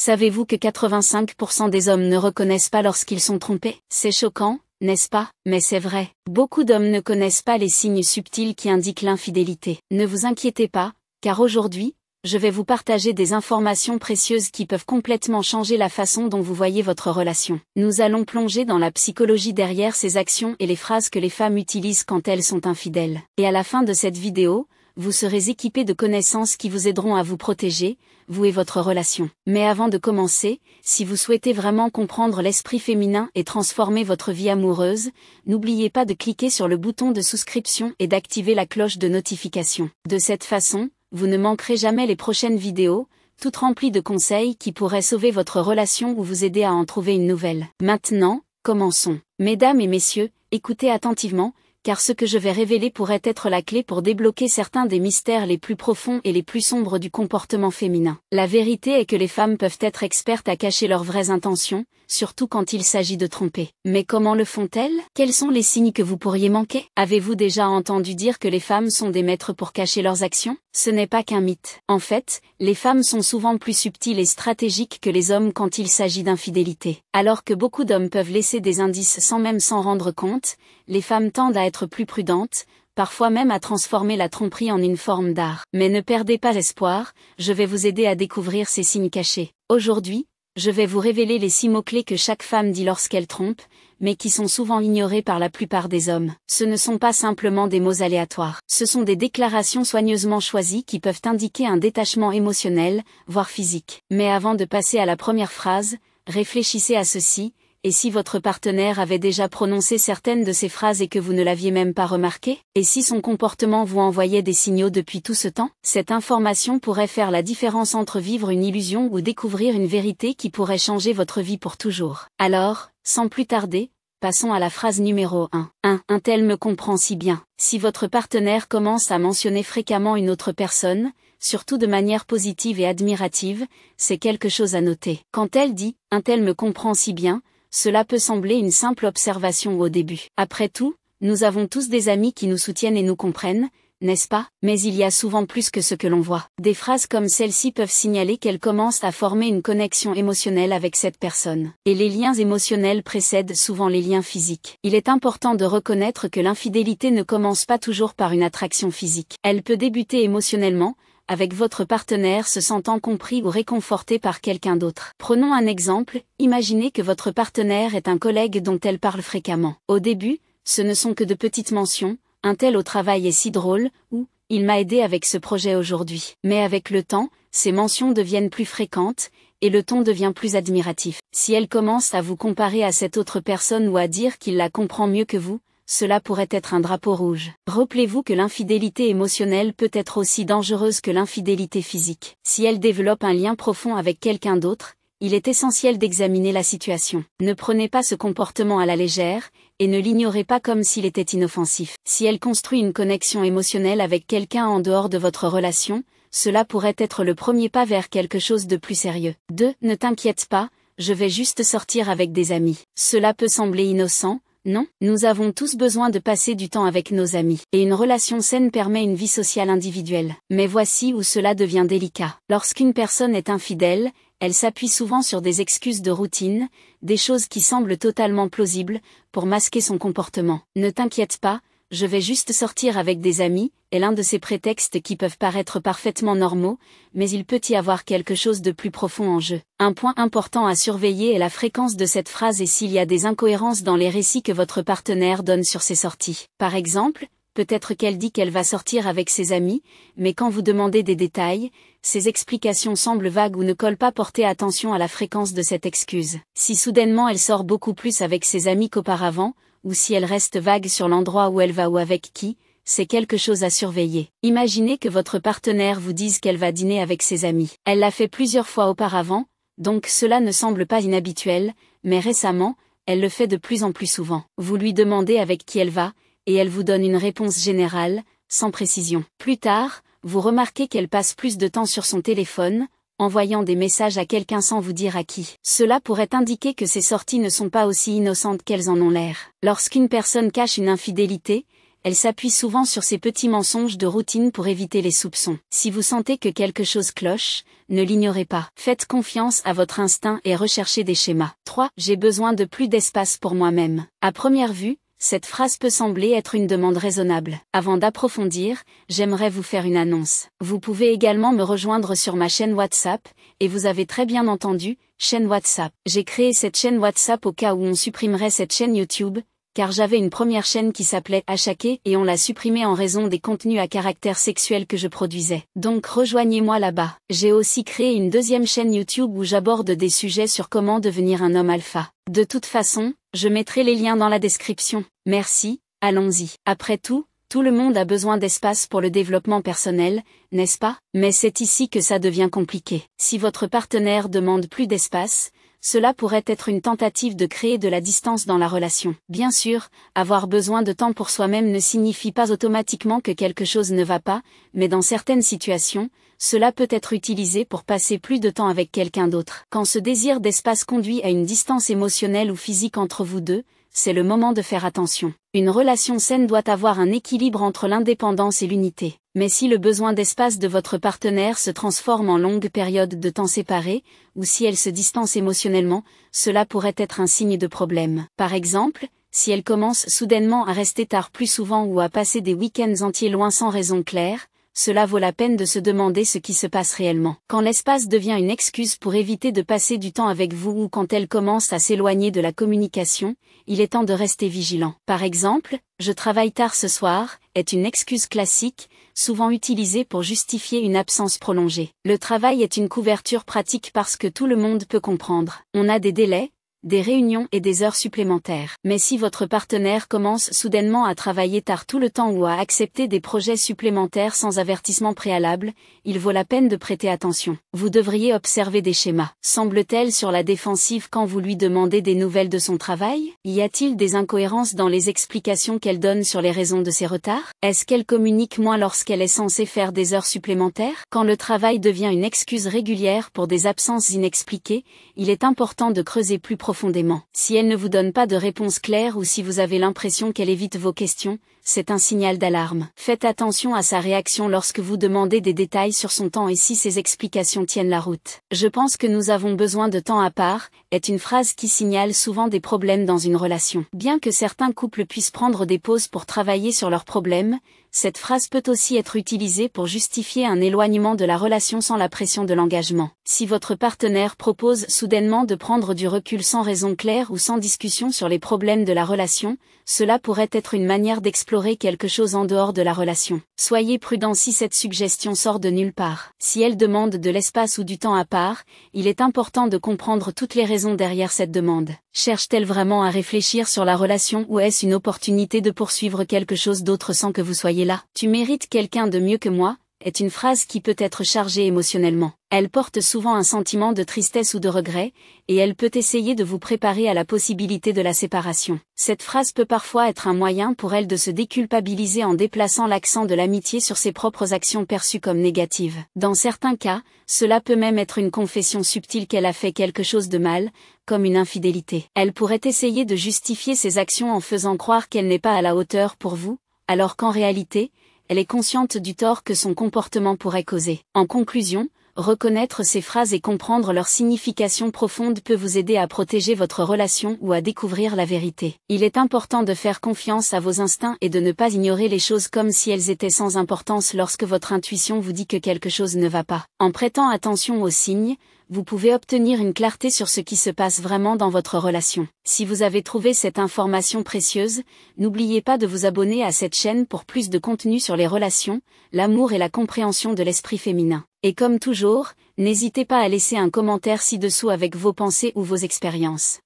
Savez-vous que 85% des hommes ne reconnaissent pas lorsqu'ils sont trompés? C'est choquant, n'est-ce pas? Mais c'est vrai. Beaucoup d'hommes ne connaissent pas les signes subtils qui indiquent l'infidélité. Ne vous inquiétez pas, car aujourd'hui, je vais vous partager des informations précieuses qui peuvent complètement changer la façon dont vous voyez votre relation. Nous allons plonger dans la psychologie derrière ces actions et les phrases que les femmes utilisent quand elles sont infidèles. Et à la fin de cette vidéo, vous serez équipé de connaissances qui vous aideront à vous protéger, vous et votre relation. Mais avant de commencer, si vous souhaitez vraiment comprendre l'esprit féminin et transformer votre vie amoureuse, n'oubliez pas de cliquer sur le bouton de souscription et d'activer la cloche de notification. De cette façon, vous ne manquerez jamais les prochaines vidéos, toutes remplies de conseils qui pourraient sauver votre relation ou vous aider à en trouver une nouvelle. Maintenant, commençons. Mesdames et messieurs, écoutez attentivement, car ce que je vais révéler pourrait être la clé pour débloquer certains des mystères les plus profonds et les plus sombres du comportement féminin. La vérité est que les femmes peuvent être expertes à cacher leurs vraies intentions, surtout quand il s'agit de tromper. Mais comment le font-elles? Quels sont les signes que vous pourriez manquer? Avez-vous déjà entendu dire que les femmes sont des maîtres pour cacher leurs actions? Ce n'est pas qu'un mythe. En fait, les femmes sont souvent plus subtiles et stratégiques que les hommes quand il s'agit d'infidélité. Alors que beaucoup d'hommes peuvent laisser des indices sans même s'en rendre compte, les femmes tendent à être plus prudentes, parfois même à transformer la tromperie en une forme d'art. Mais ne perdez pas espoir, je vais vous aider à découvrir ces signes cachés. Aujourd'hui, je vais vous révéler les 6 mots-clés que chaque femme dit lorsqu'elle trompe, mais qui sont souvent ignorés par la plupart des hommes. Ce ne sont pas simplement des mots aléatoires. Ce sont des déclarations soigneusement choisies qui peuvent indiquer un détachement émotionnel, voire physique. Mais avant de passer à la première phrase, réfléchissez à ceci. Et si votre partenaire avait déjà prononcé certaines de ces phrases et que vous ne l'aviez même pas remarqué? Et si son comportement vous envoyait des signaux depuis tout ce temps? Cette information pourrait faire la différence entre vivre une illusion ou découvrir une vérité qui pourrait changer votre vie pour toujours. Alors, sans plus tarder, passons à la phrase numéro 1. Un tel me comprend si bien. Si votre partenaire commence à mentionner fréquemment une autre personne, surtout de manière positive et admirative, c'est quelque chose à noter. Quand elle dit « un tel me comprend si bien », cela peut sembler une simple observation au début. Après tout, nous avons tous des amis qui nous soutiennent et nous comprennent, n'est-ce pas? Mais il y a souvent plus que ce que l'on voit. Des phrases comme celle-ci peuvent signaler qu'elle commence à former une connexion émotionnelle avec cette personne. Et les liens émotionnels précèdent souvent les liens physiques. Il est important de reconnaître que l'infidélité ne commence pas toujours par une attraction physique. Elle peut débuter émotionnellement, avec votre partenaire se sentant compris ou réconforté par quelqu'un d'autre. Prenons un exemple, imaginez que votre partenaire est un collègue dont elle parle fréquemment. Au début, ce ne sont que de petites mentions, un tel au travail est si drôle, ou il m'a aidé avec ce projet aujourd'hui. Mais avec le temps, ces mentions deviennent plus fréquentes, et le ton devient plus admiratif. Si elle commence à vous comparer à cette autre personne ou à dire qu'il la comprend mieux que vous, cela pourrait être un drapeau rouge. Rappelez-vous que l'infidélité émotionnelle peut être aussi dangereuse que l'infidélité physique. Si elle développe un lien profond avec quelqu'un d'autre, il est essentiel d'examiner la situation. Ne prenez pas ce comportement à la légère, et ne l'ignorez pas comme s'il était inoffensif. Si elle construit une connexion émotionnelle avec quelqu'un en dehors de votre relation, cela pourrait être le premier pas vers quelque chose de plus sérieux. 2. Ne t'inquiète pas, je vais juste sortir avec des amis. Cela peut sembler innocent, non, nous avons tous besoin de passer du temps avec nos amis. Et une relation saine permet une vie sociale individuelle. Mais voici où cela devient délicat. Lorsqu'une personne est infidèle, elle s'appuie souvent sur des excuses de routine, des choses qui semblent totalement plausibles, pour masquer son comportement. Ne t'inquiète pas, je vais juste sortir avec des amis, est l'un de ces prétextes qui peuvent paraître parfaitement normaux, mais il peut y avoir quelque chose de plus profond en jeu. Un point important à surveiller est la fréquence de cette phrase et s'il y a des incohérences dans les récits que votre partenaire donne sur ses sorties. Par exemple, peut-être qu'elle dit qu'elle va sortir avec ses amis, mais quand vous demandez des détails, ces explications semblent vagues ou ne collent pas. Portez attention à la fréquence de cette excuse. Si soudainement elle sort beaucoup plus avec ses amis qu'auparavant, ou si elle reste vague sur l'endroit où elle va ou avec qui, c'est quelque chose à surveiller. Imaginez que votre partenaire vous dise qu'elle va dîner avec ses amis. Elle l'a fait plusieurs fois auparavant, donc cela ne semble pas inhabituel, mais récemment, elle le fait de plus en plus souvent. Vous lui demandez avec qui elle va, et elle vous donne une réponse générale, sans précision. Plus tard, vous remarquez qu'elle passe plus de temps sur son téléphone, envoyant des messages à quelqu'un sans vous dire à qui. Cela pourrait indiquer que ces sorties ne sont pas aussi innocentes qu'elles en ont l'air. Lorsqu'une personne cache une infidélité, elle s'appuie souvent sur ces petits mensonges de routine pour éviter les soupçons. Si vous sentez que quelque chose cloche, ne l'ignorez pas. Faites confiance à votre instinct et recherchez des schémas. 3. J'ai besoin de plus d'espace pour moi-même. À première vue, cette phrase peut sembler être une demande raisonnable. Avant d'approfondir, j'aimerais vous faire une annonce. Vous pouvez également me rejoindre sur ma chaîne WhatsApp, et vous avez très bien entendu, chaîne WhatsApp. J'ai créé cette chaîne WhatsApp au cas où on supprimerait cette chaîne YouTube, car j'avais une première chaîne qui s'appelait Achaké et on l'a supprimée en raison des contenus à caractère sexuel que je produisais. Donc rejoignez-moi là-bas. J'ai aussi créé une deuxième chaîne YouTube où j'aborde des sujets sur comment devenir un homme alpha. De toute façon, je mettrai les liens dans la description. Merci, allons-y. Après tout, tout le monde a besoin d'espace pour le développement personnel, n'est-ce pas? Mais c'est ici que ça devient compliqué. Si votre partenaire demande plus d'espace, cela pourrait être une tentative de créer de la distance dans la relation. Bien sûr, avoir besoin de temps pour soi-même ne signifie pas automatiquement que quelque chose ne va pas, mais dans certaines situations, cela peut être utilisé pour passer plus de temps avec quelqu'un d'autre. Quand ce désir d'espace conduit à une distance émotionnelle ou physique entre vous deux, c'est le moment de faire attention. Une relation saine doit avoir un équilibre entre l'indépendance et l'unité. Mais si le besoin d'espace de votre partenaire se transforme en longue période de temps séparés, ou si elle se distance émotionnellement, cela pourrait être un signe de problème. Par exemple, si elle commence soudainement à rester tard plus souvent ou à passer des week-ends entiers loin sans raison claire, cela vaut la peine de se demander ce qui se passe réellement. Quand l'espace devient une excuse pour éviter de passer du temps avec vous ou quand elle commence à s'éloigner de la communication, il est temps de rester vigilant. Par exemple, je travaille tard ce soir, est une excuse classique, souvent utilisée pour justifier une absence prolongée. Le travail est une couverture pratique parce que tout le monde peut comprendre. On a des délais, des réunions et des heures supplémentaires. Mais si votre partenaire commence soudainement à travailler tard tout le temps ou à accepter des projets supplémentaires sans avertissement préalable, il vaut la peine de prêter attention. Vous devriez observer des schémas. Semble-t-elle sur la défensive quand vous lui demandez des nouvelles de son travail? Y a-t-il des incohérences dans les explications qu'elle donne sur les raisons de ses retards? Est-ce qu'elle communique moins lorsqu'elle est censée faire des heures supplémentaires? Quand le travail devient une excuse régulière pour des absences inexpliquées, il est important de creuser plus profondément. Si elle ne vous donne pas de réponse claire ou si vous avez l'impression qu'elle évite vos questions, c'est un signal d'alarme. Faites attention à sa réaction lorsque vous demandez des détails sur son temps et si ses explications tiennent la route. Je pense que nous avons besoin de temps à part, est une phrase qui signale souvent des problèmes dans une relation. Bien que certains couples puissent prendre des pauses pour travailler sur leurs problèmes, cette phrase peut aussi être utilisée pour justifier un éloignement de la relation sans la pression de l'engagement. Si votre partenaire propose soudainement de prendre du recul sans raison claire ou sans discussion sur les problèmes de la relation, cela pourrait être une manière d'explorer quelque chose en dehors de la relation. Soyez prudent si cette suggestion sort de nulle part. Si elle demande de l'espace ou du temps à part, il est important de comprendre toutes les raisons derrière cette demande. Cherche-t-elle vraiment à réfléchir sur la relation ou est-ce une opportunité de poursuivre quelque chose d'autre sans que vous soyez là? Tu mérites quelqu'un de mieux que moi, est une phrase qui peut être chargée émotionnellement. Elle porte souvent un sentiment de tristesse ou de regret, et elle peut essayer de vous préparer à la possibilité de la séparation. Cette phrase peut parfois être un moyen pour elle de se déculpabiliser en déplaçant l'accent de l'amitié sur ses propres actions perçues comme négatives. Dans certains cas, cela peut même être une confession subtile qu'elle a fait quelque chose de mal, comme une infidélité. Elle pourrait essayer de justifier ses actions en faisant croire qu'elle n'est pas à la hauteur pour vous, alors qu'en réalité, elle est consciente du tort que son comportement pourrait causer. En conclusion, reconnaître ces phrases et comprendre leur signification profonde peut vous aider à protéger votre relation ou à découvrir la vérité. Il est important de faire confiance à vos instincts et de ne pas ignorer les choses comme si elles étaient sans importance lorsque votre intuition vous dit que quelque chose ne va pas. En prêtant attention aux signes, vous pouvez obtenir une clarté sur ce qui se passe vraiment dans votre relation. Si vous avez trouvé cette information précieuse, n'oubliez pas de vous abonner à cette chaîne pour plus de contenu sur les relations, l'amour et la compréhension de l'esprit féminin. Et comme toujours, n'hésitez pas à laisser un commentaire ci-dessous avec vos pensées ou vos expériences.